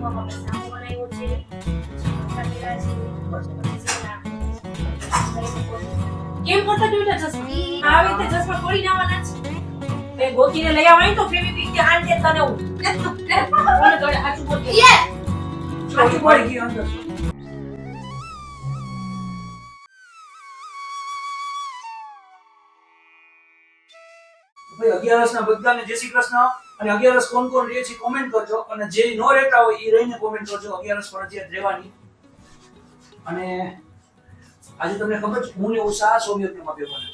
જમવામાં આપણે સામો બનાવ્યો છે, મરચાં કેમ કરતા જોઈતા ચશ્મા આવી રીતે ચશ્મા તોડી નાવાના છે એ ગોતીને લઈ આવવાની તો ફેવિક્વિક કે આન દે તને હું કોને જોડે સાચું બોલ કે સાચું બોલ કે અંદર ભાઈ 11 ના બધાને જય શ્રી કૃષ્ણ અને 11 કોણ કોણ રહે છે કોમેન્ટ કરજો અને જે નો રહેતા હોય એ રહીને કોમેન્ટ કરજો 11 ફરજિયાત રહેવાની અને આજે તમને ખબર છે હું ને ઉષા સોમયોગમાં પેપર છે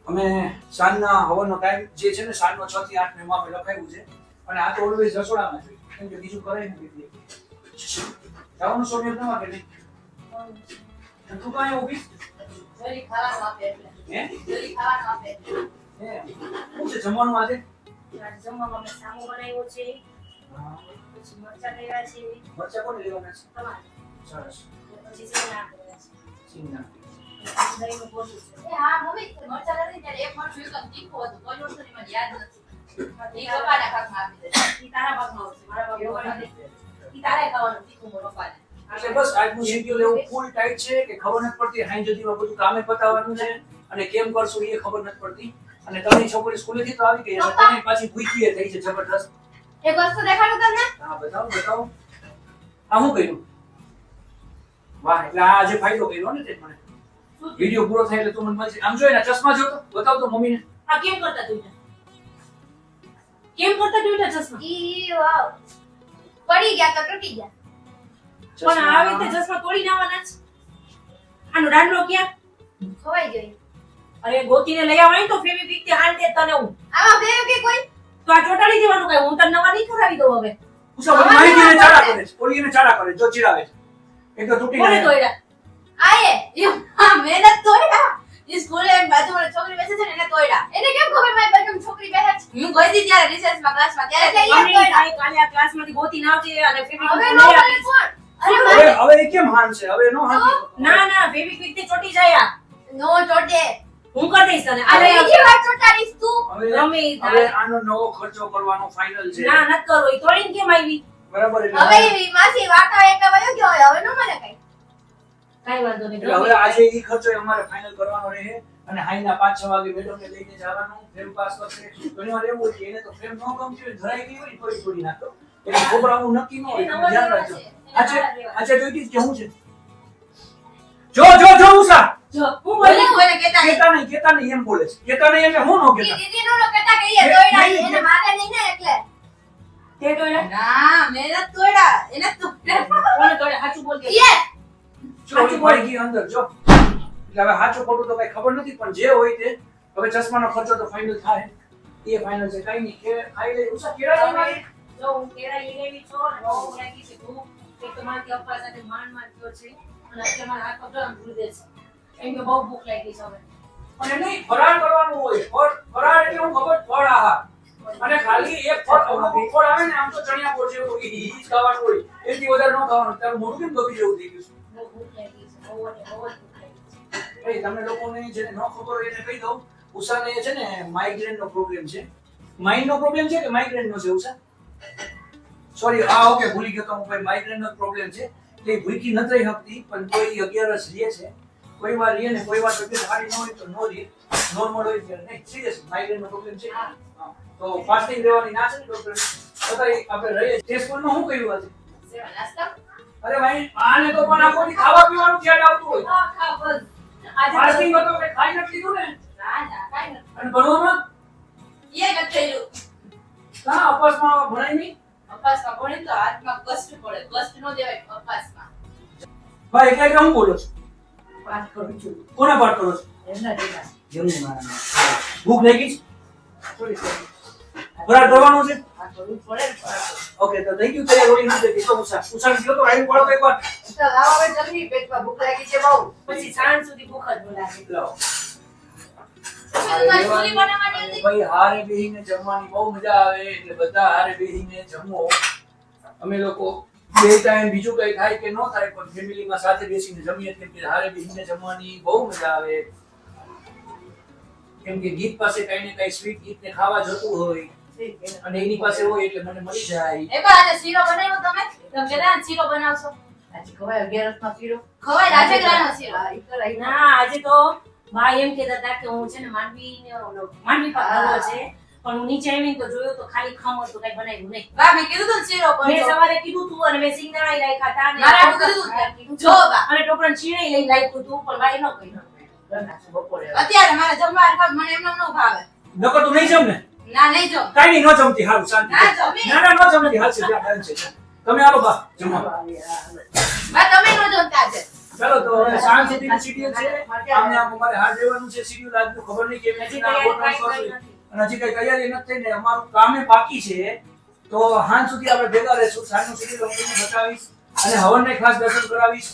અમે સાંજના હવનનો ટાઈમ જે છે ને સાંજનો 6 થી 8 મેં માપે લખાયું છે અને આ તો ઓલવેઝ રસોડામાં છે કેમ કે બીજું કરાય નથી જવાનું સોમયોગમાં કે નહીં તું કાંઈ ઊભી જરી ખાવાનું આપે એટલે હે જરી ખાવાનું આપે હે શું છે જમવાનું આજે જમવામાં આપણે સામો બનાવ્યો છે પછી મરચાં લેવા છે મરચાં કોને લેવાના છે તમારે સરસ પછી સિંગના લેવા છે સિંગના દહીંનું પોતું છે હા મમ્મી મરચાં નથી ત્યારે એક મરચું એકદમ તીખું હતું કોઈ વસ્તુ મને યાદ નથી ઈ પપ્પાના ભાગમાં આપી દે ઈ તારા ભાગમાં આવશે મારા ભાગમાં નથી ઈ તારે ખાવાનું તીખું પપ્પાને એટલે બસ આજનું શેડ્યુલ એવું ફૂલ ટાઈટ છે કે ખબર નથી પડતી હાઈ જદીમાં બધું કામે પતાવવાનું છે અને કેમ કરશું એ ખબર નથી પડતી અને તમારી છોકરી સ્કૂલેથી તો આવી ગઈ એટલે તમે પાછી ભૂખી થઈ છે જબરદસ્ત એક વસ્તુ દેખાડું તમને હા બતાવો આ હું કર્યું વાહ એટલે આ આજે ફાયદો કર્યો ને તે મને વિડિયો પૂરો થાય એટલે તું મને મળશે આમ જોઈ ને ચશ્મા જોતો બતાવ તો મમ્મીને આ કેમ કરતા ચશ્મા ઈ વાવ પડી ગયા તો તૂટી ગયા પણ આવી રીતે ચશ્મા તોડી નાવાના છે આનો દાંડલો ક્યાં ખવાઈ ગઈ અરે ગોતીને લઈ આવવાની તો ફેવિક્વિક થી આન દે તને હું આમાં બે કે કોઈ તો આ ચોટાડી દેવાનું કઈ હું તને નવા નહીં કરાવી દઉં હવે ઉષા મને માહિતીને ચાડા કરે છે ઓલીને ચાડા કરે જો ચીડાવે છે એક તો તૂટી કોને ગયો તોડ્યા આયે ઈ હા મહેનત તોડ્યા ઈ સ્કૂલે બાજુમાં છોકરી બેસે છે ને એને તોડ્યા એને કેમ ખબર મારી બાજુમાં છોકરી બેસે છે હું ગઈ હતી ત્યારે રિસર્ચમાં ક્લાસમાં ત્યારે તે ઈ તોડ્યા કાલે આ ક્લાસમાંથી ગોતી ના આવજે અને ફેવિક્વિક હવે લઈ નો આવી. બોલે કોણ અરે હવે એ કેમ હાન છે હવે નો હાન ના ફેવિક્વિક થી ચોટી જાય આ. નો ચોટે હું કરી દઈશ તને અરે આ બીજી વાર ચોટાડીશ તું ગમે ઈ હવે થાય. આનો નવો ખર્ચો કરવાનો ફાઇનલ છે ના નત કરો ઈ તોડીને કેમ આવી બરાબર એટલે હવે ઈ માસી વાટા એટલે વયો ગયો હવે નો મને કઈ કાઈ વાંધો નહીં એટલે હવે આજે ઈ ખર્ચો અમારે ફાઇનલ કરવાનો રહે અને હાઈના 5-6 વાગે મેડમને લઈને જવાનું ફ્રેમ પાસ કરશે ઘણી વાર એવું છે એને તો ફ્રેમ નો ગમતી હોય ધરાઈ ગઈ હોય તોય છોડી નાખતો એટલે ખોબરાનું નક્કી ન હોય તમે ધ્યાન રાખજો આજે જોઈતી કે હું છે જો ઉષા જો હું બોલે બોલી બોલે કેતા નહીં કેતા નહીં એમ બોલે છે કેતા નહીં એટલે હું નો ઈ કેતા દીદી નો કેતા કે ઈ તોડ્યા એને મારે નહીં ને એટલે તે તોડ્યા ના મહેનત તોડ્યા એને તોડ્યા કોને તોડ્યા સાચું બોલ કે યે સાચું પડી ગઈ અંદર જો એટલે હવે સાચું ખોટું તો કઈ ખબર નથી પણ જે હોય તે હવે ચશ્માનો ખર્ચો તો ફાઇનલ થાય એ ફાઇનલ છે કઈ નહીં કે ખાઈ લે ઉષા કેળા લઈ જો હું કેળા લઈ લેવી છો ને બહુ લાગી છે તું એક તો મારી અપ્પા સાથે માંડ થયો છે અને અત્યારે મારા હાથ પકડવા ભૂલી દે છે કેમ કે બહુ ભૂખ લાગી છે હવે અને નહીં ફરાળ કરવાનું હોય ફરાળ એટલે હું ખબર ફળ આહાર અને ખાલી એક ફળ અમુક ફળ આવે ને આમ તો ચણિયા પોળ જેવું હોય ઈ જ ખાવાનું હોય એથી વધારે ન ખાવાનું તારું મોઢું કેમ દબી જેવું થઈ ગયું છે બહુ ભૂખ લાગી છે બહુ એટલે બહુ જ ભૂખ લાગી છે ભાઈ તમને લોકોને જેને ન ખબર હોય એને કહી દઉં ઉષાને છે ને માઇગ્રેન નો પ્રોબ્લેમ છે માઇન્ડ નો પ્રોબ્લેમ છે કે માઇગ્રેન નો છે ઉષા સોરી ઓકે ભૂલી ગયો તો હું ભાઈ માઇગ્રેન નો પ્રોબ્લેમ છે એટલે ઈ ભૂખી નથી રહી શકતી પણ કોઈ 11 રહે છે કોઈ વાર રહે ને કોઈ વાર તબિયત સારી ન હોય તો નો રહે નોર્મલ હોય ત્યારે નહીં સિરિયસ માઇગ્રેન નો પ્રોબ્લેમ છે હા તો ફાસ્ટિંગ રહેવાની ના છે ને ડોક્ટર છતાંય આપણે રહીએ ટેસ્ટ માં હું કહ્યું આજે સેવા નાસ્તા અરે ભાઈ આને તો પણ આખો દી ખાવા પીવાનું ધ્યાન આવતું હોય હા ખા બસ આજે ફાસ્ટિંગ માં તો કઈ ખાઈ નથી લીધું ને ના કાઈ નથી અને ભણવામાં યે ગઠેલું હા અપાસમાં ભણાય નહીં અપાસમાં ભણે તો હાથમાં કષ્ટ પડે કષ્ટ નો દેવાય અપાસમાં ભાઈ એટલે હું બોલો છું વાત કરું છું કોના પાઠ કરો છો એમના દીકરા જમની મારા ભૂખ લાગી છે ફરાળ કરવાનું છે આ કરવું પડે ને ઓકે તો થઈ ગયું તૈયાર રોટી નથી દેતી તો ઉષા ગયો તો રાઈડ પડો એકવાર તો લાવ હવે જલ્દી પેટમાં ભૂખ લાગી છે બહુ પછી સાંજ સુધી ભૂખ જ બોલાવે લાવો તમારી પૂરી બનાવવાની હતી ભાઈ હારે બેહીને જમવાની બહુ મજા આવે એટલે બધા હારે બેહીને જમો અમે લોકો બે ટાઈમ બીજું કઈ થાય કે ન થાય પણ ફેમિલીમાં સાથે બેસીને જમીએ કેમ કે હારે બેસીને જમવાની બહુ મજા આવે કેમ કે ગીત પાસે કઈ ને કઈ સ્વીટ ગીત ને ખાવા જતું હોય અને એની પાસે હોય એટલે મને મળી જાય એ બા આજે શીરો બનાવ્યો તમે તમે કહેતા ને શીરો બનાવશો આજે ખવાય 11 માં શીરો ખવાય રાજગરાનો શીરો હા ઈ કરાય ના આજે તો બા એમ કહેતા હતા કે હું છે ને માંડવી પાક કરવો છે પણ હું નીચે આવીને તો જોયું તો ખાલી ખમ હતું કઈ બનાવ્યું નહીં બા મેં કીધું તું ને શીરો મેં કરજો સવારે કીધું તું અને મેં સિંગદાણા રાખ્યા હતા ને મારે આટલું કીધું તું જો બા અને ટોપરાને ચીણી લઈને રાખ્યું હતું પણ બાઈ ન કહ્યું બપોરે અત્યારે મારે જમવા ખાવ મને એમનો ન ભાવે નકર તું નહીં જમ ને ના નહીં જો કાઈ નહીં ન જમતી હારું શાંતિ ના જમી ના ના ન જમતી હાલ છે ત્યાં હાલ છે તમે આવો બા જમવા બા તમે ન જમતા આજે ચાલો તો હવે સાંજ સુધીનું શિડ્યુલ છે આમને આમ અમારે હાર રહેવાનું છે શિડ્યુલ આજનું ખબર નહીં કેવી હજી રીતના તૈયારી ગોઠવણ કાંઈ કરશું. કરી નથી. અને હજી કઈ તૈયારી નથી થઈ ને અમારું કામે બાકી છે તો સાંજ સુધી આપણે ભેગા રહેશું સાંજનું શિડ્યુલ હું તમને બતાવીશ અને હવનને ખાસ દર્શન કરાવીશ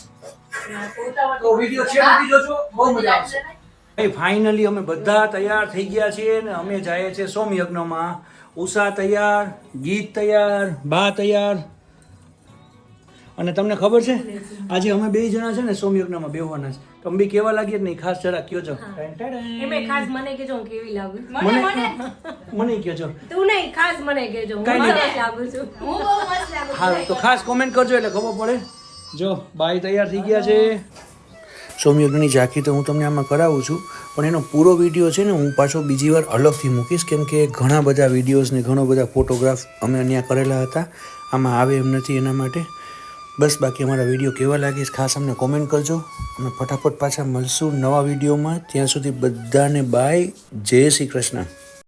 તો વિડીયો છે સુધી જોજો બહુ મજા આવશે ફાઇનલી અમે બધા તૈયાર થઈ ગયા છીએ ને અમે જઈએ છીએ સોમયજ્ઞમાં ઉષા તૈયાર ગીત તૈયાર બા તૈયાર અને તમને ખબર છે આજે અમે બે જણા છે ને સોમયજ્ઞમાં બેહવાના છે તો અમે બી કેવા લાગીએ નહીં ખાસ જરા કયો છો એમે ખાસ મને કહેજો હું કેવી લાગુ મને કયો છો તું નહીં ખાસ મને કહેજો હું કાંઈ નહીં. સરસ લાગુ છું હું બહુ મસ્ત લાગુ છું. હા તો ખાસ કોમેન્ટ કરજો એટલે ખબર પડે જો બાઈ તૈયાર થઈ ગયા છે સોમયજ્ઞની ઝાંખી તો હું તમને આમાં કરાવું છું પણ એનો પૂરો વિડીયો છે ને હું પાછો બીજી વાર અલગથી મૂકીશ કેમ કે ઘણા બધા વિડીયોઝ ને ઘણો બધા ફોટોગ્રાફ અમે અહીંયા કરેલા હતા આમાં આવે એમ નથી એના માટે બસ બાકી અમારા વિડીયો કેવા લાગે ખાસ અમને કોમેન્ટ કરજો અમે ફટાફટ પાછા મળશું નવા વિડીયોમાં ત્યાં સુધી બધાને બાય જય શ્રી કૃષ્ણ